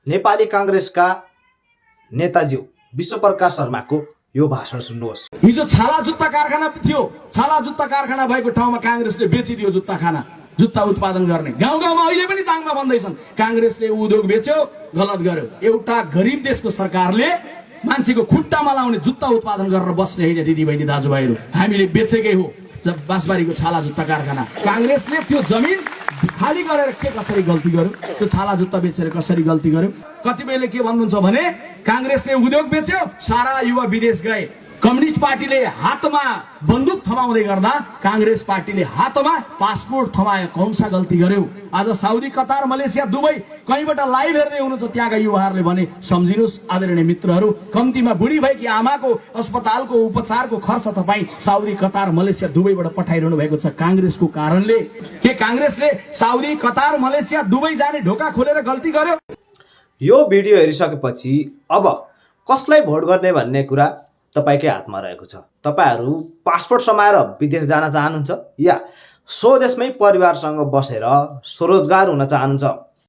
नेपाली कांग्रेसका नेताज्यू विश्वप्रकाश शर्माको यो भाषण सुन्नुहोस्। हिजो छाला जुत्ता कारखाना थियो, छाला जुत्ता कारखाना भएको ठाउँमा कांग्रेसले बेचिदियो जुत्ता उत्पादन गर्ने। गाउँ गाउँमा अहिले पनि दाङमा भन्दैछन् कांग्रेसले उद्योग बेच्यो, गलत गर्यो। एउटा गरिब देशको सरकारले मान्छेको खुट्टामा लाउने जुत्ता उत्पादन गरेर बस्ने होइन दिदीबहिनी दाजुभाइहरू। हामीले बेचेकै हो बाँसबारीको छाला जुत्ता कारखाना। कांग्रेसले त्यो जमिन खाली गरेर कसरी गल्ती गर्यो, त्यो छाला जुत्ता बेचेर कसरी गल्ती गर्यो। कतिपयले के भन्नुहुन्छ भने कांग्रेसले उद्योग बेच्यो, सारा युवा विदेश गए। कम्युनिस्ट पार्टीले हातमा बन्दुक थमाउँदै गर्दा कांग्रेस पार्टीले हातमा पासपोर्ट थमायो। कौनसा गल्ती गर्यो? आज साउदी, कतार, मलेसिया, दुबई कहीँबाट लाइभ हेर्दै हुनुहुन्छ त्यहाँका युवाहरूले भने सम्झिनुहोस् आदरणीय मित्रहरू, कम्तीमा बुढी भएकी आमाको अस्पतालको उपचारको खर्च तपाईँ साउदी, कतार, मलेसिया, दुबईबाट पठाइरहनु भएको छ कांग्रेसको कारणले। के कांग्रेसले साउदी, कतार, मलेसिया, दुबई जाने ढोका खोलेर गल्ती गर्यो? यो भिडियो हेरिसकेपछि अब कसलाई भोट गर्ने भन्ने कुरा तपाईकै हातमा रहेको छ। तपाईहरू पासपोर्ट समाएर विदेश जान चाहनुहुन्छ या स्वदेशमै परिवारसँग बसेर स्वरोजगार हुन चाहनुहुन्छ?